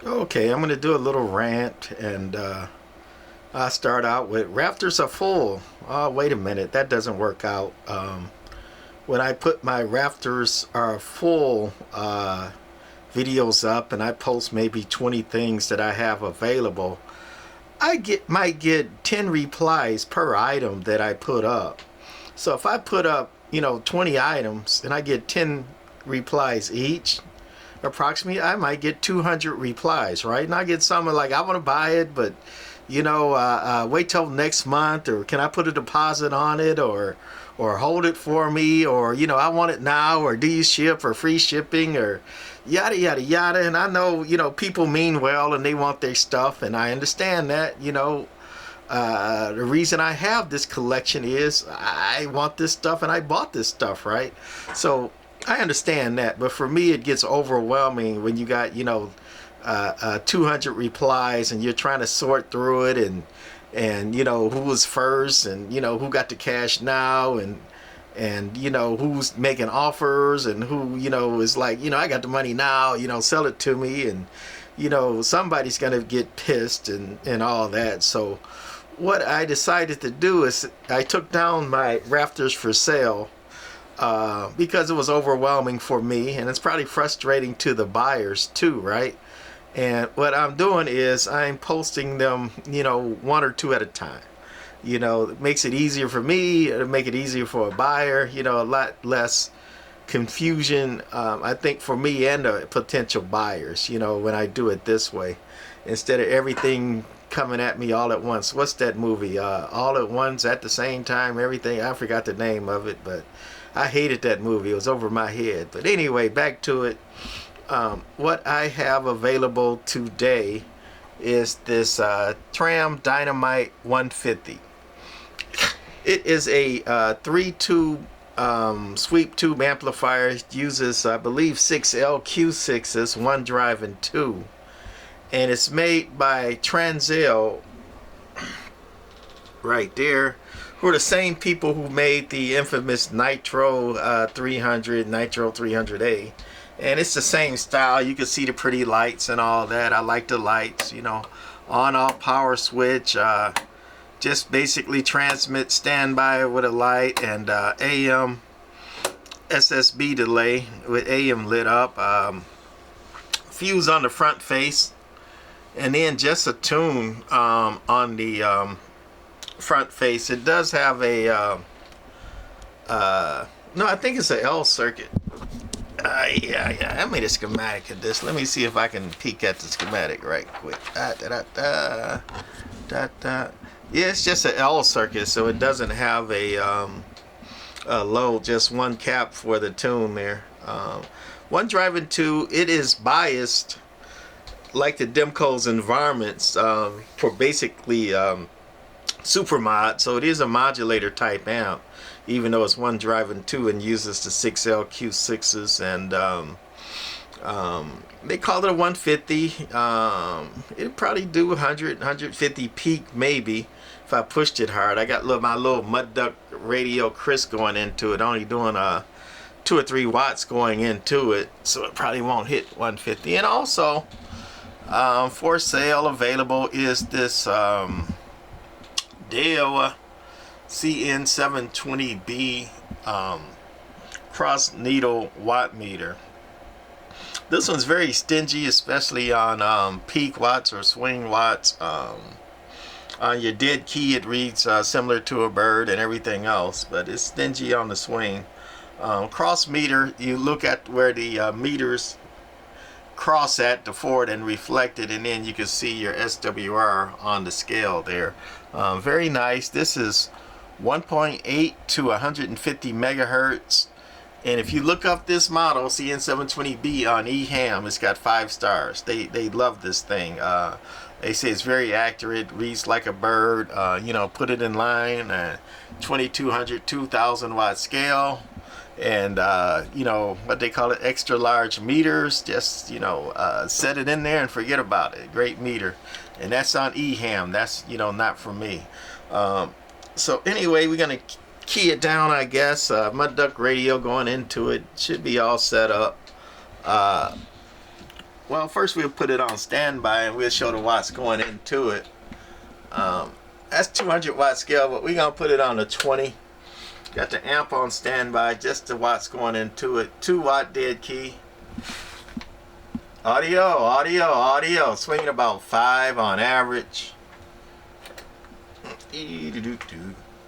Okay, I'm going to do a little rant, and I start out with rafters are full. Oh, wait a minute, that doesn't work out. When I put my rafters are full videos up, and I post maybe 20 things that I have available, might get 10 replies per item that I put up. So if I put up 20 items and I get 10 replies each, approximately I might get 200 replies, right? And I get some like, I want to buy it, but wait till next month, or can I put a deposit on it, or hold it for me, or I want it now, or do you ship, or free shipping, or yada yada yada. And I know people mean well and they want their stuff, and I understand that. The reason I have this collection is I want this stuff and I bought this stuff, right? So I understand that, but for me it gets overwhelming when you got 200 replies and you're trying to sort through it, and who was first, and who got the cash now, and who's making offers, and who is like, I got the money now, sell it to me, and somebody's gonna get pissed and all that. So what I decided to do is I took down my rafters for sale because it was overwhelming for me, and it's probably frustrating to the buyers too, right? And what I'm doing is I'm posting them, one or two at a time. It makes it easier for me, it'll make it easier for a buyer, a lot less confusion, I think, for me and the potential buyers, when I do it this way, instead of everything coming at me all at once. What's that movie? All at Once at the Same Time, everything. I forgot the name of it, but I hated that movie. It was over my head. But anyway, back to it. What I have available today is this Transel Dynamite 150. It is a 3-tube sweep tube amplifier. It uses, I believe, 6 LQ6s, 1 drive and 2. And it's made by Transel, right there, who are the same people who made the infamous Nitro 300, Nitro 300A. And it's the same style. You can see the pretty lights and all that. I like the lights, on-off power switch. Just basically transmit standby with a light, and AM SSB delay with AM lit up. Fuse on the front face, and then just a tune on the front face. It does have a no, I think it's an L circuit. Yeah, I made a schematic of this. Let me see if I can peek at the schematic right quick. Yeah, it's just an L circuit, so it doesn't have a load, just one cap for the tune there. One drive and 2. It is biased like the Demcos and Varmints for basically supermod, so it is a modulator type amp, even though it's 1 drive and 2 and uses the 6 LQ6s, and they call it a 150. It'll probably do 100, 150 peak maybe if I pushed it hard. I got my little mud duck radio Chris going into it, only doing 2 or 3 watts going into it, so it probably won't hit 150. And also for sale available is this Daiwa CN-720B cross needle watt meter. This one's very stingy, especially on peak watts or swing watts. On your dead key it reads similar to a bird and everything else, but it's stingy on the swing. Cross meter, you look at where the meters cross at the forward and reflected, and then you can see your SWR on the scale there. Very nice. This is 1.8 to 150 megahertz, and if you look up this model CN-720B on eHam, it's got 5 stars. They love this thing. They say it's very accurate, reads like a bird. Put it in line, 2200 2000 watt scale, and what they call it, extra large meters. Just set it in there and forget about it. Great meter. And that's on eHam. That's not for me. So anyway, we're gonna key it down, I guess. Mud duck radio going into it, should be all set up. well, first we'll put it on standby and we'll show the watts going into it. That's 200 watt scale, but we're gonna put it on the 20. Got the amp on standby, just the watts going into it. 2 watt dead key. Audio. Swinging about 5 on average.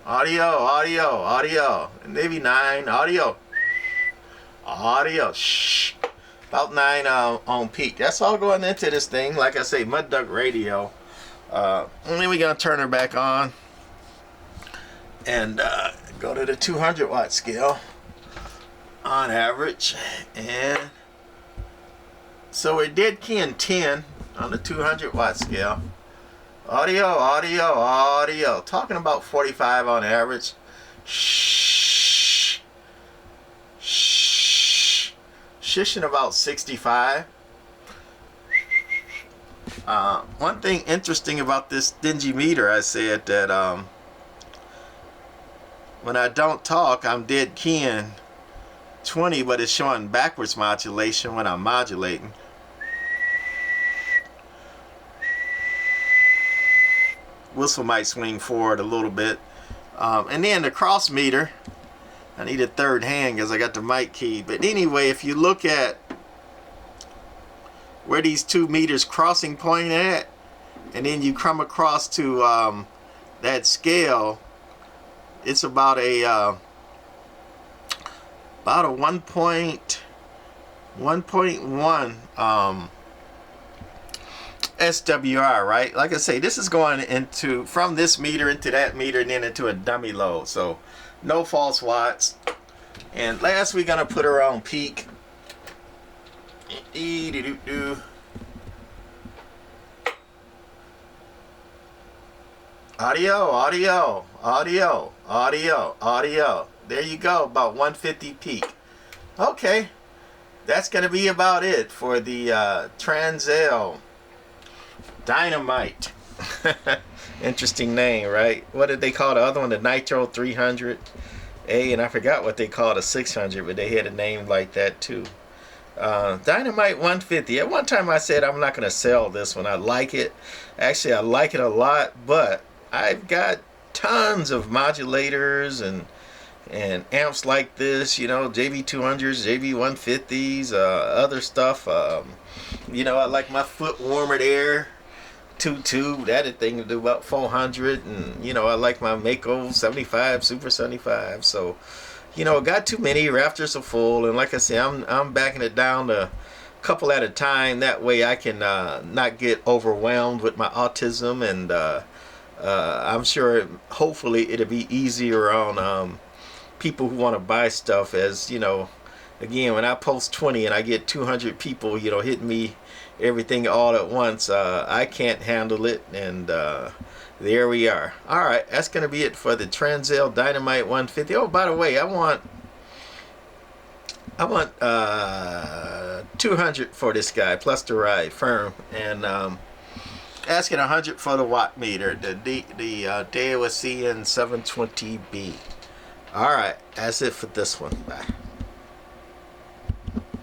Audio. Maybe 9. Audio. Shh. About 9 on peak. That's all going into this thing. Like I say, mud duck radio. And then we're gonna turn her back on and go to the 200 watt scale on average. And so we're dead keying 10 on the 200 watt scale. Audio. Talking about 45 on average. Shh. Shishing about 65. One thing interesting about this dingy meter, I said that when I don't talk, I'm dead keying 20, but it's showing backwards modulation when I'm modulating. Whistle might swing forward a little bit. And then the cross meter, I need a third hand because I got the mic key. But anyway, if you look at where these 2 meters crossing point at, and then you come across to that scale, it's about a 1.1 SWR, right? Like I say, this is going into from this meter into that meter and then into a dummy load, so no false watts. And last, we're gonna put her on peak. Audio. There you go, about 150 peak. Okay, that's gonna be about it for the Transel Dynamite. Interesting name, right? What did they call the other one? The Nitro 300A, and I forgot what they called a 600, but they had a name like that too. Dynamite 150. At one time I said I'm not going to sell this one. I like it. Actually, I like it a lot, but I've got tons of modulators and amps like this, you know, JV200s, JV150s, other stuff. You know, I like my foot warmer there. 2-tube, that thing to do about 400, and you know, I like my Mako 75, Super 75. So, you know, got too many, rafters are full, and like I say, I'm backing it down to a couple at a time. That way I can not get overwhelmed with my autism, and I'm sure hopefully it'll be easier on people who want to buy stuff. As you know, again, when I post 20 and I get 200 people, you know, hitting me everything all at once, I can't handle it, and there we are. All right, that's gonna be it for the Transel Dynamite 150. Oh, by the way, I want 200 for this guy plus the ride firm, and asking 100 for the watt meter, the Daiwa CN-720B. All right, that's it for this one. Bye.